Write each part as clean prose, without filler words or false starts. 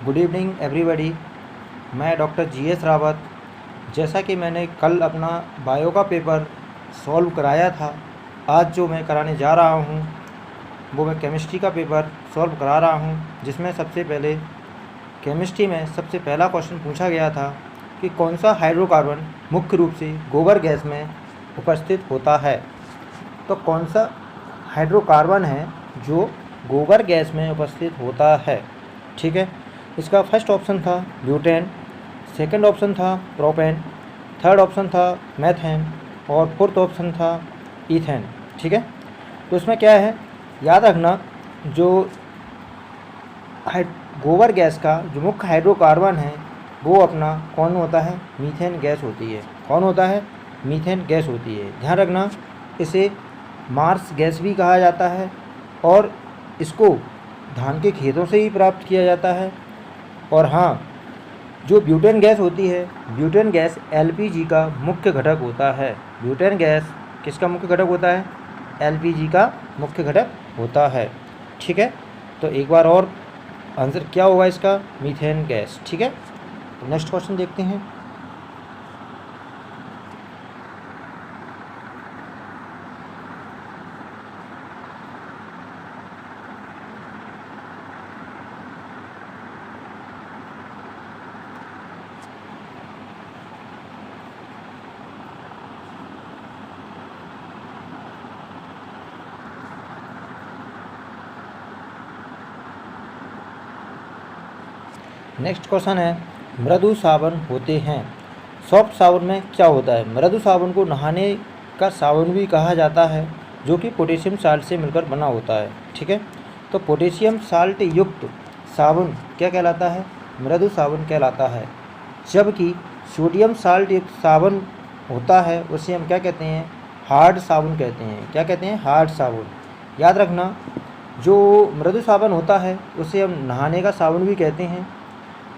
Good evening everybody. मैं doctor GS Rawat. जैसा कि मैंने कल अपना बायो का पेपर सॉल्व कराया था, आज जो मैं कराने जा रहा हूँ वो मैं केमिस्ट्री का पेपर सॉल्व करा रहा हूँ, जिसमें सबसे पहले केमिस्ट्री में सबसे पहला क्वेश्चन पूछा गया था कि कौन सा हाइड्रोकार्बन मुख्य रूप से गोबर गैस में उपस्थित होता है। तो कौन सा हाइड्रोकार्बन है जो गोबर गैस में उपस्थित होता है, ठीक है। इसका फर्स्ट ऑप्शन था ब्यूटेन, सेकंड ऑप्शन था प्रोपेन, थर्ड ऑप्शन था मेथेन और फोर्थ ऑप्शन था ईथेन, ठीक है। तो इसमें क्या है, याद रखना, जो गोबर गैस का जो मुख्य हाइड्रोकार्बन है वो अपना कौन होता है, मीथेन गैस होती है। कौन होता है, मीथेन गैस होती है। ध्यान रखना, इसे मार्स गैस भी कहा जाता है और इसको धान के खेतों से ही प्राप्त किया जाता है। और हाँ, जो ब्यूटेन गैस होती है, ब्यूटेन गैस LPG का मुख्य घटक होता है। ब्यूटेन गैस किसका मुख्य घटक होता है, LPG का मुख्य घटक होता है, ठीक है। तो एक बार और आंसर क्या होगा इसका, मीथेन गैस, ठीक है। तो नेक्स्ट क्वेश्चन देखते हैं। नेक्स्ट क्वेश्चन है, मृदु साबुन होते हैं। सॉफ्ट साबुन में क्या होता है। मृदु साबुन को नहाने का साबुन भी कहा जाता है, जो कि पोटेशियम साल्ट से मिलकर बना होता है, ठीक है। तो पोटेशियम साल्ट युक्त साबुन क्या कहलाता है, मृदु साबुन कहलाता है। जबकि सोडियम साल्ट युक्त साबुन होता है, उसे हम क्या कहते हैं, हार्ड साबुन कहते हैं। क्या कहते हैं, हार्ड साबुन। याद रखना, जो मृदु साबुन होता है उसे हम नहाने का साबुन भी कहते हैं,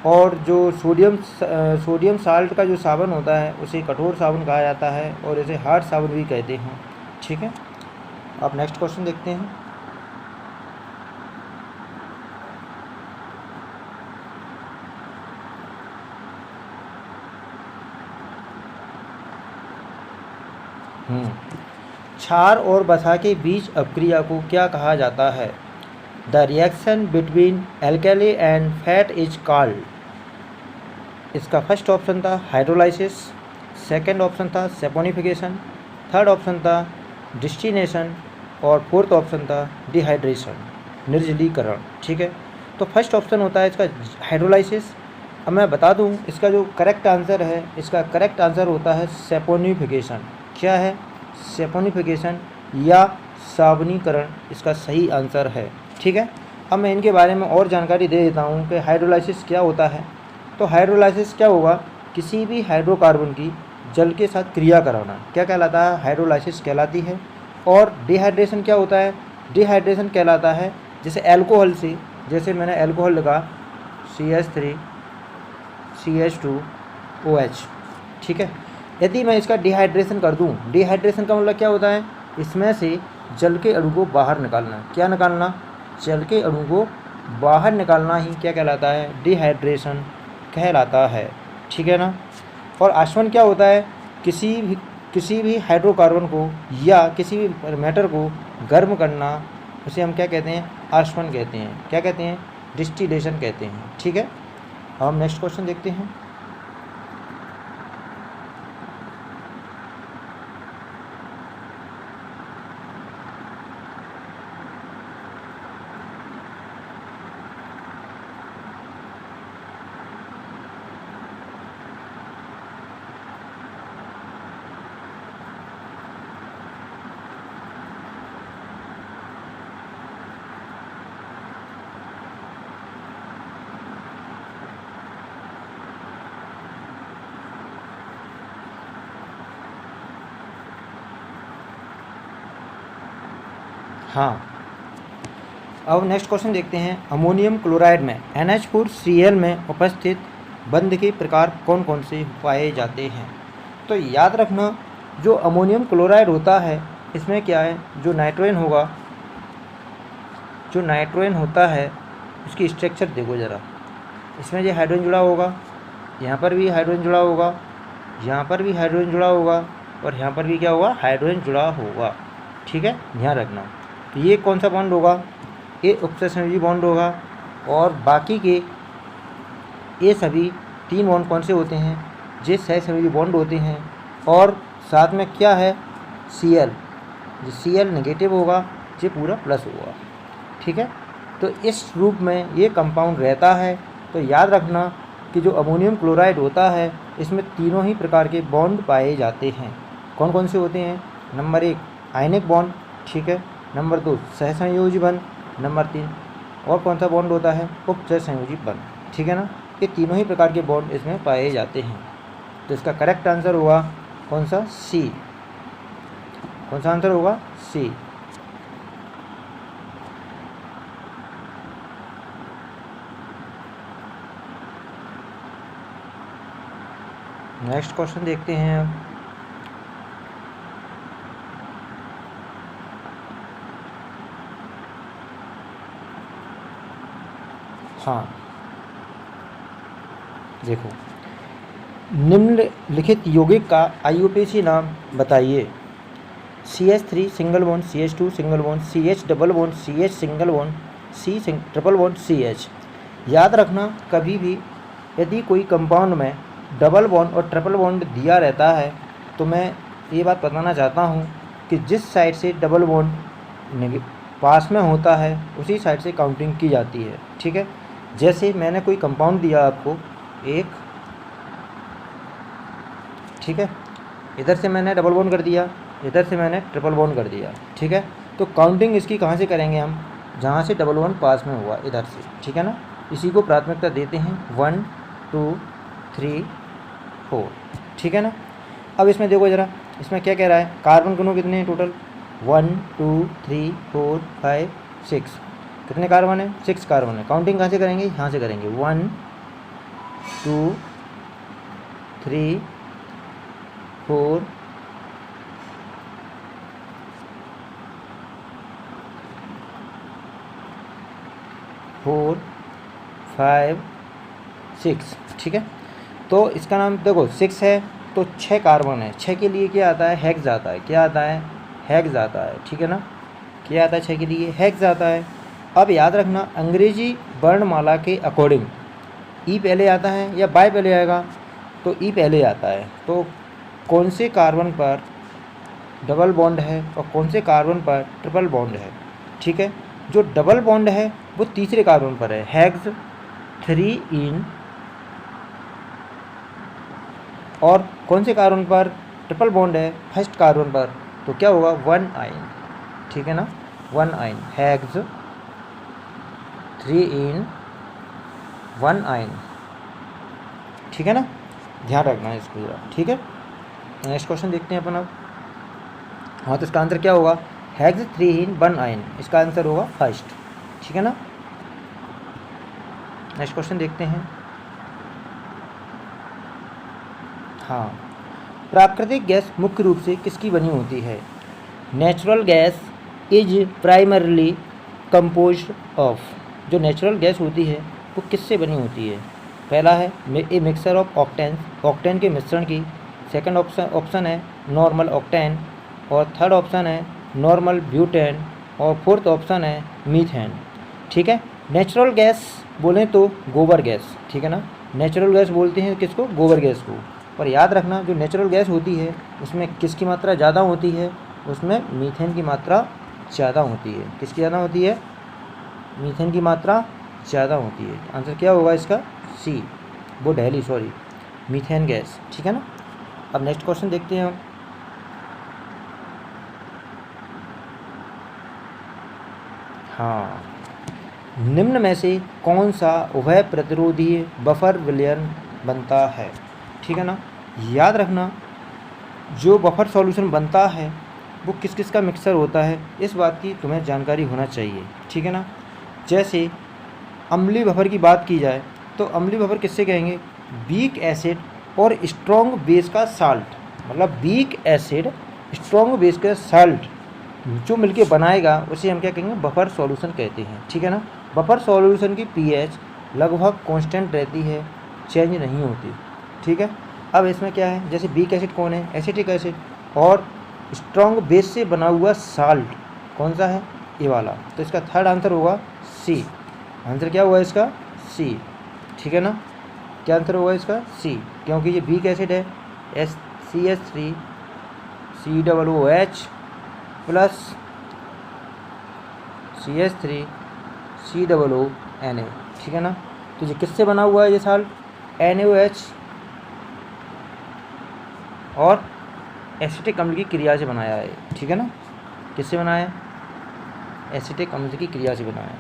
और जो सोडियम साल्ट का जो साबुन होता है उसे कठोर साबुन कहा जाता है और इसे हार्ड साबुन भी कहते हैं, ठीक है। अब नेक्स्ट क्वेश्चन देखते हैं। क्षार और वसा के बीच अपक्रिया को क्या कहा जाता है। The reaction between alkali and fat is called. इसका फर्स्ट ऑप्शन था हाइड्रोलाइसिस, सेकंड ऑप्शन था सैपोनिफिकेशन, थर्ड ऑप्शन था डिस्टिलेशन और फोर्थ ऑप्शन था डिहाइड्रेशन, निर्जलीकरण, ठीक है। तो फर्स्ट ऑप्शन होता है इसका हाइड्रोलाइसिस। अब मैं बता दूं इसका जो करेक्ट आंसर है, इसका करेक्ट आंसर होता है सैपोनिफिकेशन। क्या है, सैपोनिफिकेशन या साबुनीकरण इसका सही आंसर है, ठीक है। अब मैं इनके बारे में और जानकारी दे देता हूँ कि हाइड्रोलाइसिस क्या होता है। तो हाइड्रोलाइसिस क्या होगा, किसी भी हाइड्रोकार्बन की जल के साथ क्रिया कराना क्या कहलाता है, हाइड्रोलाइसिस कहलाती है। और डिहाइड्रेशन क्या होता है, डिहाइड्रेशन कहलाता है जैसे अल्कोहल से, जैसे मैंने अल्कोहल लगा CH3 CH2OH, ठीक है। यदि मैं इसका डिहाइड्रेशन कर दूं, डिहाइड्रेशन का मतलब क्या होता है, इसमें से जल के अणु को बाहर निकालना। क्या निकालना, जल के अणु को बाहर निकालना ही क्या कहलाता है, डिहाइड्रेशन कहलाता है, ठीक है ना। और आश्वन क्या होता है, किसी भी हाइड्रोकार्बन को या किसी भी मैटर को गर्म करना, उसे हम क्या कहते हैं, आश्वन कहते हैं। क्या कहते हैं, डिस्टिलेशन कहते हैं, ठीक है। हम नेक्स्ट क्वेश्चन देखते हैं। हाँ, अब नेक्स्ट क्वेश्चन देखते हैं। अमोनियम क्लोराइड में NH4Cl में उपस्थित बंध के प्रकार कौन कौन से पाए जाते हैं। तो याद रखना, जो अमोनियम क्लोराइड होता है इसमें क्या है, जो नाइट्रोजन होगा, जो नाइट्रोजन होता है उसकी स्ट्रक्चर देखो ज़रा। इसमें ये हाइड्रोजन जुड़ा होगा, यहाँ पर भी हाइड्रोजन जुड़ा होगा, यहाँ पर भी हाइड्रोजन जुड़ा होगा और यहाँ पर भी क्या होगा, हाइड्रोजन जुड़ा होगा। ठीक है, ध्यान रखना। तो ये कौन सा बॉन्ड होगा, ये उपसहसंयोजी बॉन्ड होगा। और बाकी के ये सभी 3 बॉन्ड कौन से होते हैं, ये सहसंयोजी बॉन्ड होते हैं। और साथ में क्या है, Cl, जो Cl नेगेटिव होगा, ये पूरा प्लस होगा। ठीक है, तो इस रूप में ये कंपाउंड रहता है। तो याद रखना कि जो अमोनियम क्लोराइड होता है इसमें तीनों ही प्रकार के बॉन्ड पाए जाते हैं। कौन कौन से होते हैं, नंबर 1 आयनिक बॉन्ड, ठीक है, नंबर 2 सहसंयोजी बंध, नंबर 3 और कौन सा बॉन्ड होता है, उपसहसंयोजी बंध। ठीक है ना, ये तीनों ही प्रकार के बॉन्ड इसमें पाए जाते हैं। तो इसका करेक्ट आंसर होगा कौन सा, सी। कौन सा आंसर होगा, सी। नेक्स्ट क्वेश्चन देखते हैं अब। हाँ देखो, निम्नलिखित यौगिक का IUPAC नाम बताइए। CH3 single bond, CH2 single bond, CH double bond, CH single bond, C triple bond, CH। याद रखना, कभी भी यदि कोई कंपाउंड में डबल बॉन्ड और ट्रिपल बॉन्ड दिया रहता है तो मैं ये बात बताना चाहता हूँ कि जिस साइड से डबल बॉन्ड पास में होता है उसी साइड से काउंटिंग की जाती है। ठीक है, जैसे मैंने कोई कंपाउंड दिया आपको एक, ठीक है, इधर से मैंने डबल बॉन्ड कर दिया, इधर से मैंने ट्रिपल बॉन्ड कर दिया। ठीक है, तो काउंटिंग इसकी कहाँ से करेंगे हम, जहाँ से डबल बॉन्ड पास में हुआ इधर से। ठीक है ना, इसी को प्राथमिकता देते हैं 1 2 3 4। ठीक है ना, अब इसमें देखो ज़रा, इसमें क्या कह रहा है, कार्बन कणु कितने हैं टोटल, 1 2 3 4 5 6। कितने कार्बन है, 6 कार्बन है। काउंटिंग कहाँ से करेंगे, यहाँ से करेंगे 1 2 3 4 4 5 6। ठीक है, तो इसका नाम देखो 6 है तो 6 कार्बन है। 6 के लिए क्या आता है, हेक्स आता है। क्या आता है, हेक्स आता है। ठीक है ना, क्या आता है 6 के लिए, हेक्स आता है। अब याद रखना, अंग्रेजी वर्णमाला के अकॉर्डिंग ई पहले आता है या बाय पहले आएगा, तो ई पहले आता है। तो कौन से कार्बन पर डबल बॉन्ड है और कौन से कार्बन पर ट्रिपल बॉन्ड है। ठीक है, जो डबल बॉन्ड है वो तीसरे कार्बन पर है, हेक्स 3 इन। और कौन से कार्बन पर ट्रिपल बॉन्ड है, फर्स्ट कार्बन पर, तो क्या होगा, 1 आइन। ठीक है ना, 1 आइन, हेक्स 3 इन 1 आइन। ठीक है ना, ध्यान रखना है इसको जरा। ठीक है, नेक्स्ट क्वेश्चन देखते हैं अपन अब। हाँ, तो इसका आंसर क्या होगा, हेक्स 3 इन 1 आइन, इसका आंसर होगा फर्स्ट। ठीक है ना, नेक्स्ट क्वेश्चन देखते हैं। हाँ, प्राकृतिक गैस मुख्य रूप से किसकी बनी होती है। Natural gas is primarily composed of. जो नेचुरल गैस होती है वो किससे बनी होती है। पहला है a mixture of octane, octane के मिश्रण की। सेकंड ऑप्शन है नॉर्मल ऑक्टेन, और थर्ड ऑप्शन है नॉर्मल ब्यूटेन, और फोर्थ ऑप्शन है मीथेन। ठीक है, नेचुरल गैस बोलें तो गोबर गैस। ठीक है ना, नेचुरल गैस बोलते हैं किसको, गोबर गैस को। पर याद रखना, जो नेचुरल गैस होती है उसमें किसकी मात्रा ज़्यादा होती है, उसमें मीथेन की मात्रा ज़्यादा होती है। किसकी ज़्यादा होती है, मीथेन की मात्रा ज़्यादा होती है। आंसर क्या होगा इसका, सी, वो डेली, सॉरी, मीथेन गैस। ठीक है ना, अब नेक्स्ट क्वेश्चन देखते हैं हम। हाँ, निम्न में से कौन सा उभय प्रतिरोधी बफर विलयन बनता है। ठीक है ना, याद रखना, जो बफर सॉल्यूशन बनता है वो किस किस का मिक्सचर होता है, इस बात की तुम्हें जानकारी होना चाहिए। ठीक है ना, जैसे अम्लीय बफर की बात की जाए तो अम्लीय बफर किससे कहेंगे, वीक एसिड और स्ट्रॉन्ग बेस का साल्ट, मतलब वीक एसिड स्ट्रॉन्ग बेस का साल्ट जो मिलके बनाएगा उसे हम क्या कहेंगे, बफर सॉल्यूशन कहते हैं। ठीक है ना, बफर सॉल्यूशन की पीएच लगभग कांस्टेंट रहती है, चेंज नहीं होती। ठीक है। अब इसमें क्या है, जैसे वीक एसिड कौन है, एसिटिक एसिड, और स्ट्रॉन्ग बेस से बना हुआ साल्ट कौन सा है, ये वाला। तो इसका थर्ड आंसर होगा सी। आंसर क्या हुआ इसका, सी। ठीक है ना, क्या आंसर होगा इसका, सी, क्योंकि ये वीक एसिड है, CH3 COOH plus CH3 COONA। ठीक है ना। तो ये किससे बना हुआ है ये साल्ट, NaOH और एसिटिक अम्ल की क्रिया से बनाया है। ठीक है ना, किससे बनाया है, एसिटिक अम्ल की क्रिया से बनाया है।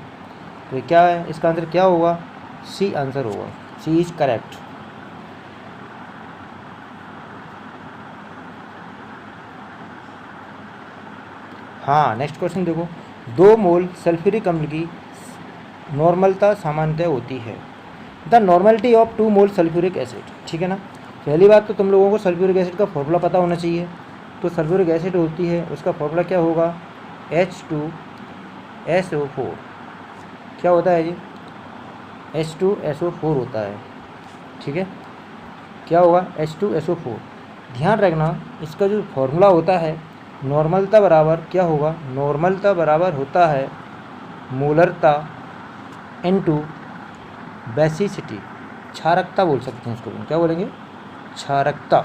तो क्या है इसका आंसर, क्या होगा, सी आंसर होगा, सी इज करेक्ट। हाँ, नेक्स्ट क्वेश्चन देखो, 2 मोल सल्फ्यूरिक अम्ल की नॉर्मलता सामान्यतः होती है। The normality of 2 mole sulphuric acid. ठीक है ना, पहली बात तो तुम लोगों को सल्फ्यूरिक एसिड का फॉर्मूला पता होना चाहिए। तो सल्फ्यूरिक एसिड होती है, उसका फॉर्मूला क्या होगा, H2SO4। क्या होता है जी, H2SO4 होता है। ठीक है, क्या होगा, H2SO4। ध्यान रखना, इसका जो फॉर्मूला होता है नॉर्मलता बराबर क्या होगा, नॉर्मलता बराबर होता है मोलरता इनटू बेसिसिटी, क्षारकता बोल सकते हैं इसको, क्या बोलेंगे, क्षारकता,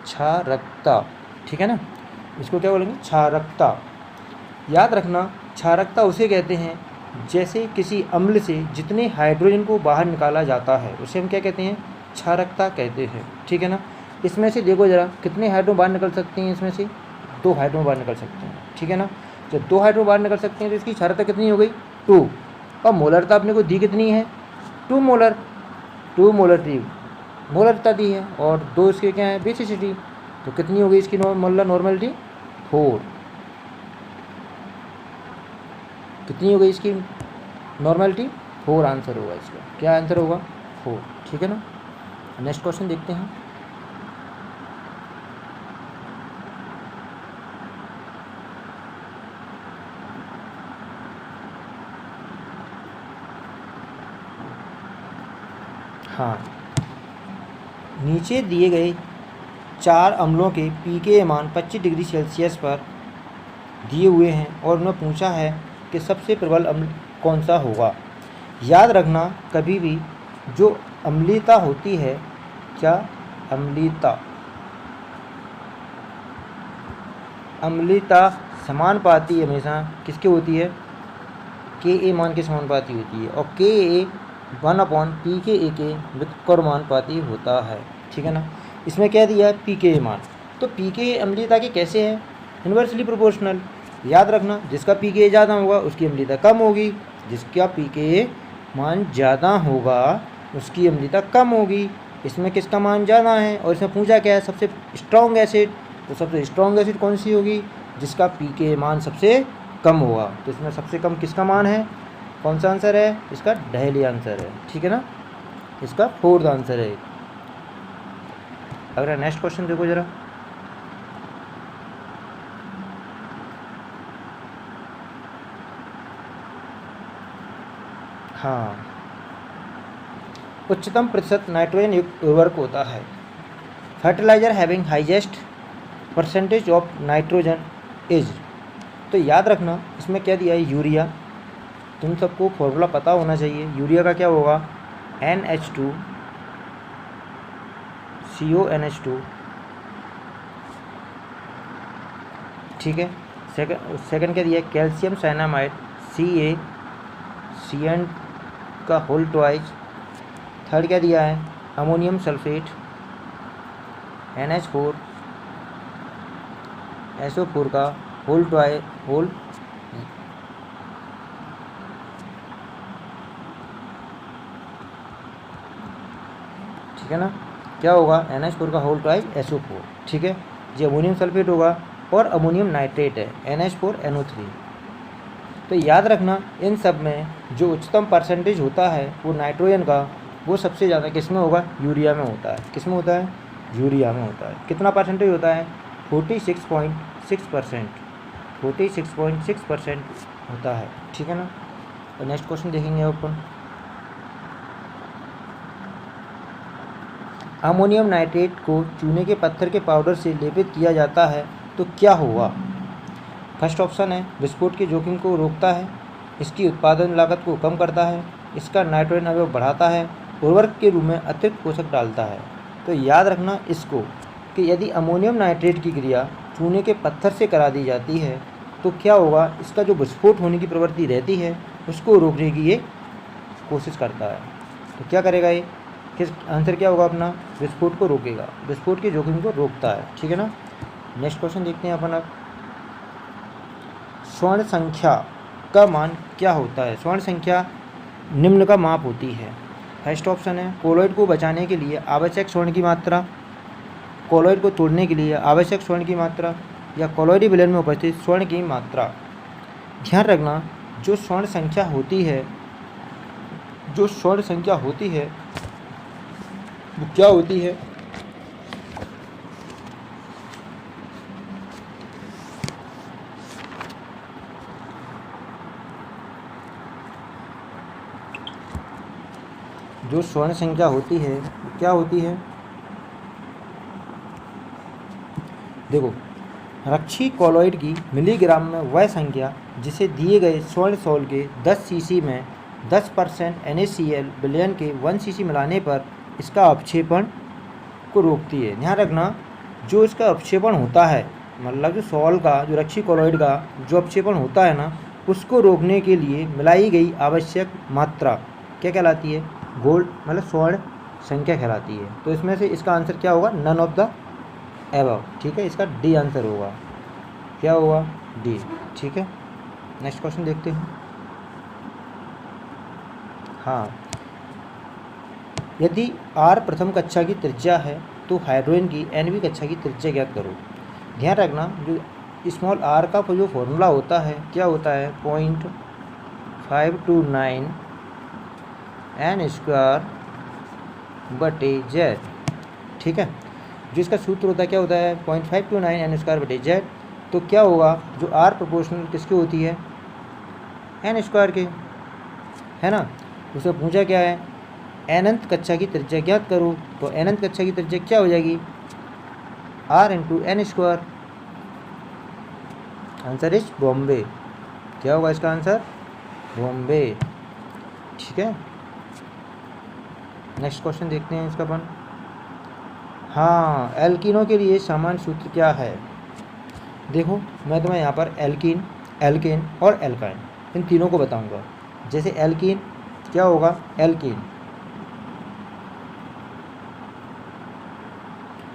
क्षारकता। ठीक है ना, इसको क्या बोलेंगे, क्षारकता। याद रखना, क्षारकता उसे कहते हैं जैसे किसी अम्ल से जितने हाइड्रोजन को बाहर निकाला जाता है उसे हम क्या कहते हैं, क्षारकता कहते हैं। ठीक है ना, इसमें से देखो जरा कितने हाइड्रोजन बाहर निकल सकते हैं, इसमें से 2 हाइड्रोजन बाहर निकल सकते हैं। ठीक है ना, जब 2 हाइड्रोजन बाहर निकल सकते हैं तो इसकी क्षारकता कितनी हो गई, 2। और मोलरता अपने को दी कितनी है, 2 मोलर, 2 मोलरता दी है, और 2 इसके क्या है, बेसिसिटी। तो कितनी हो गई इसकी नॉर्मलिटी, 4। कितनी हो गई इसकी नॉर्मलिटी, 4 आंसर होगा इसका, क्या आंसर होगा, 4। ठीक है ना, नेक्स्ट क्वेश्चन देखते हैं। हाँ, नीचे दिए गए 4 अम्लों के pKa मान 25 डिग्री सेल्सियस पर दिए हुए हैं और उन्हें पूछा है कि सबसे प्रबल अम्ल कौन सा होगा। याद रखना, कभी भी जो अम्लीयता होती है, क्या, अम्लीयता समानुपाती हमेशा किसके होती है, Ka मान के समानुपाती होती है, और Ka 1/pKa के व्युत्क्रमानुपाती होता है। ठीक है ना, इसमें क्या दिया है, pKa मान। तो pKa अम्लीयता के कैसे है, इन्वर्सली प्रोपोर्शनल। याद रखना, जिसका pKa ज़्यादा होगा उसकी अम्लीयता कम होगी, जिसका pKa मान ज़्यादा होगा उसकी अम्लीयता कम होगी। इसमें किसका मान ज़्यादा है, और इसमें पूछा क्या है, सबसे स्ट्रॉन्ग एसिड। तो सबसे स्ट्रॉन्ग एसिड कौन सी होगी, जिसका pKa मान सबसे कम होगा। तो इसमें सबसे कम किसका मान है, कौन सा आंसर है इसका, डेली आंसर है। ठीक है ना, इसका 4th आंसर है। अगला नेक्स्ट क्वेश्चन देखो जरा, हाँ, उच्चतम प्रतिशत नाइट्रोजन युक्त उर्वरक होता है। Fertiliser having highest percentage of nitrogen is. तो याद रखना, इसमें क्या दिया है, यूरिया। तुम सबको फॉर्मूला पता होना चाहिए, यूरिया का क्या होगा, NH2CONH2। ठीक है, सेकंड क्या दिया है, कैल्शियम साइनामाइड CaCN का होल ट्वाइस। थर्ड क्या दिया है, अमोनियम सल्फेट NH4SO4 का होल ठीक है ना, क्या होगा, NH4 का होल ट्वाइस SO4। ठीक है, ये अमोनियम सल्फेट होगा, और अमोनियम नाइट्रेट है NH4NO3। तो याद रखना, इन सब में जो उच्चतम परसेंटेज होता है वो नाइट्रोजन का, वो सबसे ज़्यादा किस में होगा, यूरिया में होता है। किस में होता है, यूरिया में होता है। कितना परसेंटेज होता है, 46.6%। 46.6% होता है, ठीक है ना। तो नेक्स्ट क्वेश्चन देखेंगे अपन। अमोनियम नाइट्रेट को चूने के पत्थर के पाउडर से लेपित किया जाता है तो क्या होगा? फर्स्ट ऑप्शन है विस्फोट के जोखिम को रोकता है, इसकी उत्पादन लागत को कम करता है, इसका नाइट्रोजन अवयव बढ़ाता है, उर्वरक के रूप में अतिरिक्त पोषक डालता है। तो याद रखना इसको कि यदि अमोनियम नाइट्रेट की क्रिया चूने के पत्थर से करा दी जाती है तो क्या होगा, इसका जो विस्फोट होने की प्रवृत्ति रहती है उसको रोकने की ये कोशिश करता है। तो क्या करेगा ये, किस आंसर क्या होगा अपना, विस्फोट को रोकेगा, विस्फोट के जोखिम को रोकता है, ठीक है ना। नेक्स्ट क्वेश्चन देखते हैं अपन अब। स्वर्ण संख्या का मान क्या होता है? स्वर्ण संख्या निम्न का माप होती है। फर्स्ट ऑप्शन है कोलॉइड को बचाने के लिए आवश्यक स्वर्ण की मात्रा, कोलॉइड को तोड़ने के लिए आवश्यक स्वर्ण की मात्रा, या कोलॉइडी विलयन में उपस्थित स्वर्ण की मात्रा। ध्यान रखना जो स्वर्ण संख्या होती है, जो स्वर्ण संख्या होती है वो क्या होती है, जो स्वर्ण संख्या होती है क्या होती है, देखो रक्षी कॉलॉइड की मिलीग्राम में वह संख्या जिसे दिए गए स्वर्ण सोल के 10 सीसी में 10% NaCl विलयन के 1 सीसी मिलाने पर इसका अपक्षेपण को रोकती है। ध्यान रखना जो इसका अपक्षेपण होता है, मतलब जो सॉल का, जो रक्षी कॉलॉइड का जो अपक्षेपण होता है ना, उसको रोकने के लिए मिलाई गई आवश्यक मात्रा क्या कहलाती है, गोल्ड मतलब स्वर्ण संख्या कहलाती है। तो इसमें से इसका आंसर क्या होगा, नन ऑफ द एबव, ठीक है, इसका डी आंसर होगा, क्या होगा, डी, ठीक है। नेक्स्ट क्वेश्चन देखते हैं। हाँ, यदि R प्रथम कक्षा की त्रिज्या है तो हाइड्रोजन की NV कक्षा की त्रिज्या ज्ञात करो। ध्यान रखना जो स्मॉल r का जो फॉर्मूला होता है क्या होता है, 0.529 n²/z, ठीक है। जो इसका सूत्र होता है क्या होता है, 0.529 n²/z। तो क्या होगा, जो r प्रोपोर्शनल किसकी होती है, n² के, है ना। उसे पूछा क्या है, अनंत कक्षा की त्रिज्या ज्ञात करो। तो अनंत कक्षा की त्रिज्या क्या हो जाएगी, r × n²। Answer is Bombay, क्या होगा इसका आंसर, बॉम्बे, ठीक है। नेक्स्ट क्वेश्चन देखते हैं इसका अपन। हाँ, एल्कीनों के लिए समान सूत्र क्या है? देखो मैं तुम्हें यहाँ पर एल्कीन, एल्केन और एल्काइन इन तीनों को बताऊंगा। जैसे एल्कीन क्या होगा, एल्कीन,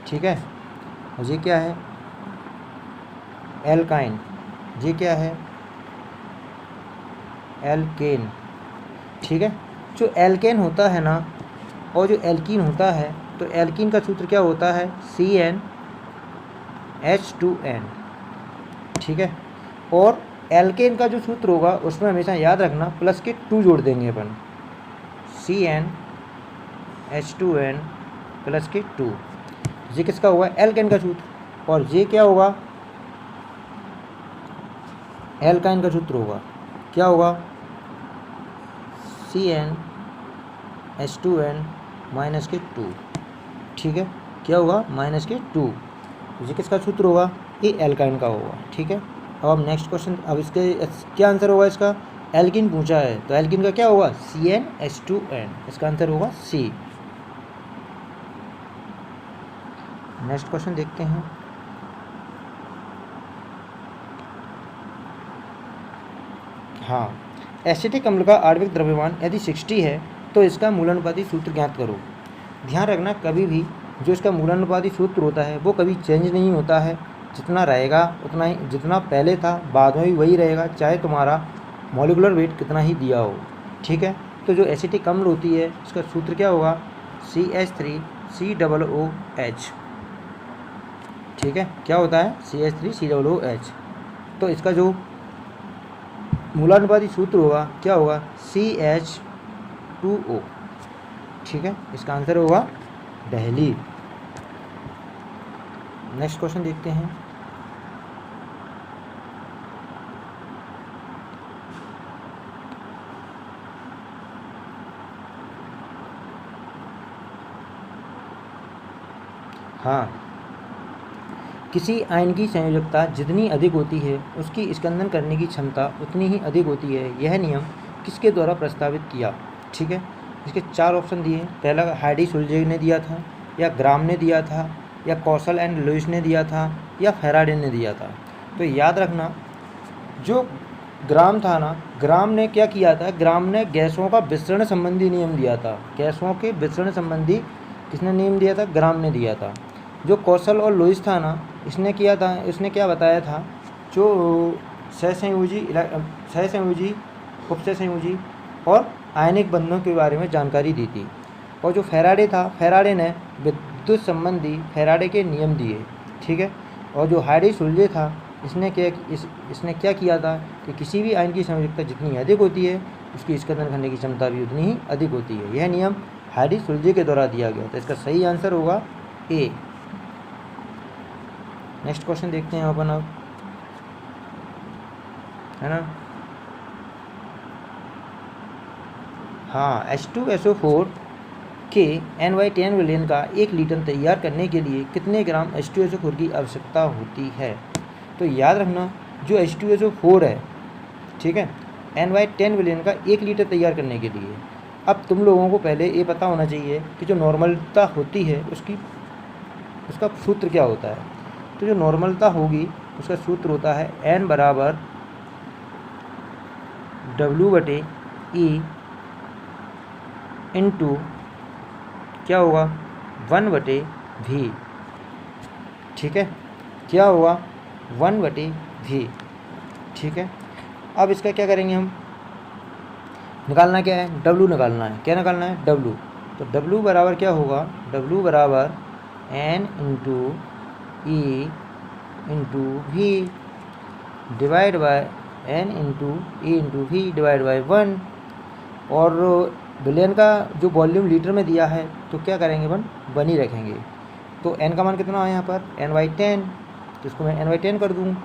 ठीक है, और ये क्या है, एल्काइन, ये क्या है, एल्केन, ठीक है। जो एल्केन होता है ना और जो एल्कीन होता है, तो एल्कीन का सूत्र क्या होता है, CnH2n, ठीक है। और एल्केन का जो सूत्र होगा उसमें हमेशा याद रखना प्लस के 2 जोड़ देंगे अपन, CnH2n प्लस के 2। ये किसका हुआ, एल्केन का सूत्र, और ये क्या होगा, एल्काइन का सूत्र होगा, क्या होगा, CnH2n माइनस के 2, ठीक है, क्या होगा, माइनस के 2। ये किसका सूत्र होगा, ये एल्काइन का होगा, ठीक है। अब हम नेक्स्ट क्वेश्चन, अब इसके क्या आंसर होगा इसका, एल्किन पूछा है तो एल्किन का क्या होगा, CnH2n, इसका आंसर होगा C। नेक्स्ट क्वेश्चन देखते हैं। हाँ, एसिटिक अम्ल का आणविक द्रव्यमान यदि 60 है तो इसका मूलानुपाती सूत्र ज्ञात करो। ध्यान रखना कभी भी जो इसका मूलानुपाती सूत्र होता है वो कभी चेंज नहीं होता है, जितना रहेगा उतना ही, जितना पहले था बाद में भी वही रहेगा, चाहे तुम्हारा मॉलिक्यूलर वेट कितना ही दिया हो, ठीक है। तो जो एसिटिक अम्ल होती है उसका सूत्र क्या होगा, CH3COOH, ठीक है, क्या होता है, CH3COOH। तो इसका जो मूलानुपाती सूत्र होगा क्या होगा, CH2O, ठीक है, इसका आंसर होगा दिल्ली। नेक्स्ट क्वेश्चन देखते हैं। हाँ, किसी आयन की संयोजकता जितनी अधिक होती है उसकी स्कंदन करने की क्षमता उतनी ही अधिक होती है। यह नियम किसके द्वारा प्रस्तावित किया? ठीक है, इसके 4 ऑप्शन दिए। पहला हार्डी सुलजे ने दिया था, या ग्राम ने दिया था, या कौशल एंड लुईस ने दिया था, या फैराडे ने दिया था। तो याद रखना, जो ग्राम था ना, ग्राम ने क्या किया था? ग्राम ने गैसों का विसरण संबंधी नियम दिया था। गैसों के विसरण संबंधी किसने नियम दिया था? ग्राम ने दिया था। जो कौशल और लुईस था ना, इसने किया था, इसने क्या बताया था? जो सहसंयोजी, उपसहसंयोजी और आयनिक बंधनों के बारे में जानकारी दी थी। और जो फैराडे था, फैराडे ने विद्युत संबंधी फैराडे के नियम दिए। ठीक है। और जो हार्डी सुलजे था, इसने क्या किया था कि किसी भी आयन की संयोजकता जितनी अधिक होती है उसकी स्कंदन करने की क्षमता भी उतनी ही अधिक होती है। यह नियम हार्डी सुलजे के द्वारा दिया गया था। इसका सही आंसर होगा ए। नेक्स्ट क्वेश्चन देखते हैं अपन अब, है ना। हाँ, H2SO4 के N/10 विलयन का 1 लीटर तैयार करने के लिए कितने ग्राम H2SO4 की आवश्यकता होती है? तो याद रखना, जो H2SO4 है, ठीक है, N/10 विलयन का 1 लीटर तैयार करने के लिए, अब तुम लोगों को पहले ये पता होना चाहिए कि जो नॉर्मलता होती है उसका सूत्र क्या होता है। तो जो नॉर्मलता होगी उसका सूत्र होता है N बराबर W/E इंटू क्या होगा 1/V। ठीक है, क्या होगा 1/V। ठीक है। अब इसका क्या करेंगे हम? निकालना क्या है? W निकालना है। क्या निकालना है? W। तो W बराबर क्या होगा? W बराबर N into E into V divide by N into E into V divide by 1। और विलयन का जो वॉल्यूम लीटर में दिया है तो क्या करेंगे? 1 ही रखेंगे। तो N का मान कितना है यहाँ पर? N/10। तो इसको मैं N/10 कर दूँ।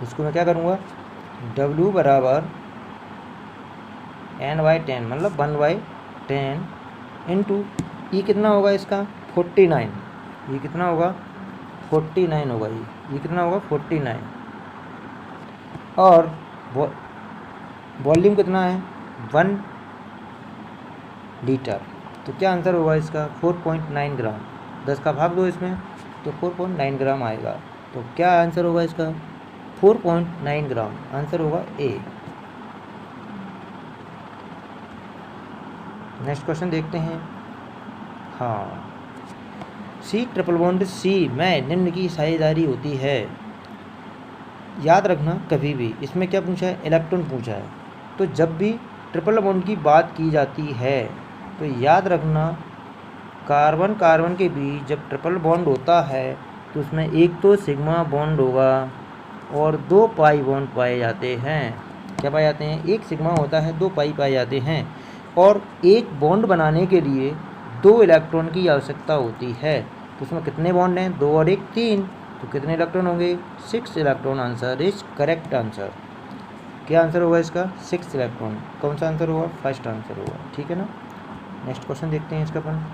इसको मैं क्या करूँगा? W बराबर N/10 मतलब 1/10 इंटू E कितना होगा इसका? 49। ये कितना होगा? 49 होगा। ये कितना होगा? 49। और वॉल्यूम कितना है? 1 लीटर। तो क्या आंसर होगा इसका? 4.9 ग्राम। 10 का भाग दो इसमें तो 4.9 ग्राम आएगा। तो क्या आंसर होगा इसका? 4.9 ग्राम। आंसर होगा ए। नेक्स्ट क्वेश्चन देखते हैं। हाँ, C�BC में निम्न की साझेदारी होती है। याद रखना, कभी भी इसमें क्या पूछा है? इलेक्ट्रॉन पूछा है। तो जब भी ट्रिपल बॉन्ड की बात की जाती है तो याद रखना, कार्बन कार्बन के बीच जब ट्रिपल बॉन्ड होता है तो उसमें एक तो सिग्मा बॉन्ड होगा और 2 पाई बॉन्ड पाए जाते हैं। क्या पाए जाते हैं? एक सिग्मा होता है, 2 पाई पाए जाते हैं। और एक बॉन्ड बनाने के लिए 2 इलेक्ट्रॉन की आवश्यकता होती है। तो उसमें कितने बॉन्ड हैं? 2 और 1 3। तो कितने इलेक्ट्रॉन होंगे? 6 electron. Answer is correct answer. क्या आंसर होगा इसका? 6 इलेक्ट्रॉन। कौन सा आंसर होगा? फर्स्ट आंसर होगा। ठीक है ना। नेक्स्ट क्वेश्चन देखते हैं इसका अपन।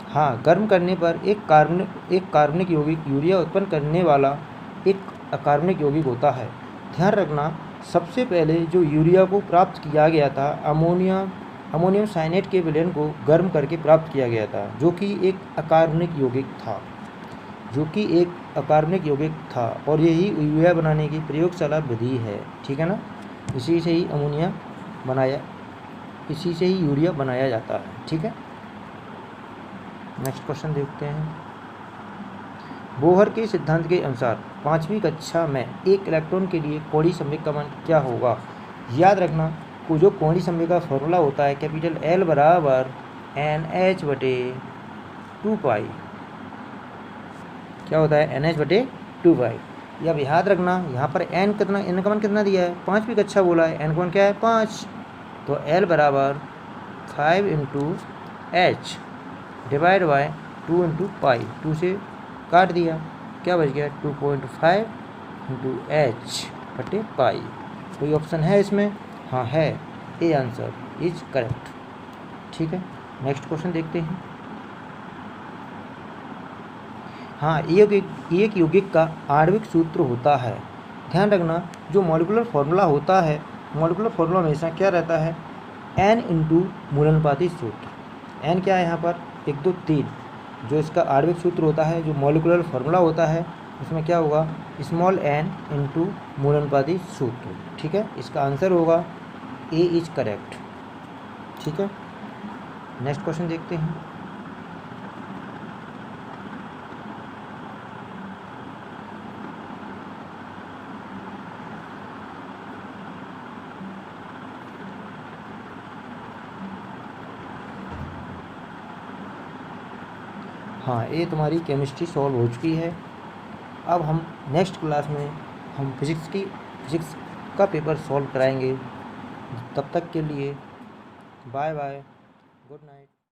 हाँ, गर्म करने पर एक कार्बनिक यौगिक यूरिया उत्पन्न करने वाला एक अकार्बनिक यौगिक होता है। ध्यान रखना, सबसे पहले जो यूरिया को प्राप्त किया गया था अमोनियम साइनेट के विलयन को गर्म करके प्राप्त किया गया था, जो कि एक अकार्बनिक यौगिक था। और यही यूरिया बनाने की प्रयोगशाला विधि है। ठीक है ना। इसी से ही यूरिया बनाया जाता है। ठीक है। नेक्स्ट क्वेश्चन देखते हैं। बोहर के सिद्धांत के अनुसार 5वीं कक्षा में एक इलेक्ट्रॉन के लिए कोणीय संवेग का मान क्या होगा? याद रखना, जो कोणीय संवेग का फॉर्मूला होता है कैपिटल L बराबर NH/2 पाई। क्या होता है? NH/2 पाई। अब याद रखना, यहाँ पर n का मान कितना दिया है? 5वीं कक्षा बोला है। n का मान क्या है? 5। तो L बराबर 5 into H divide by 2 into pi. 2 से काट दिया, क्या बच गया? 2.5 इंटू H/पाई। कोई ऑप्शन है इसमें? हाँ है, ए आंसर इज करेक्ट। ठीक है, नेक्स्ट क्वेश्चन देखते हैं। हाँ, एक यौगिक का आणविक सूत्र होता है। ध्यान रखना, जो मॉलिक्यूलर फॉर्मूला होता है, मॉलिक्यूलर फॉर्मूला हमेशा क्या रहता है, n इंटू मूलानुपाती सूत्र। n क्या है यहाँ पर, 1 2 3। जो इसका आणविक सूत्र होता है, जो मॉलिक्यूलर फॉर्मूला होता है, उसमें क्या होगा, स्मॉल n इंटू मूलानुपाती सूत्र। ठीक है, इसका आंसर होगा ए इज करेक्ट। ठीक है, नेक्स्ट क्वेश्चन देखते हैं। हाँ, ये तुम्हारी केमिस्ट्री सॉल्व हो चुकी है। अब हम नेक्स्ट क्लास में हम फिजिक्स का पेपर सॉल्व कराएंगे। तब तक के लिए बाय बाय, गुड नाइट।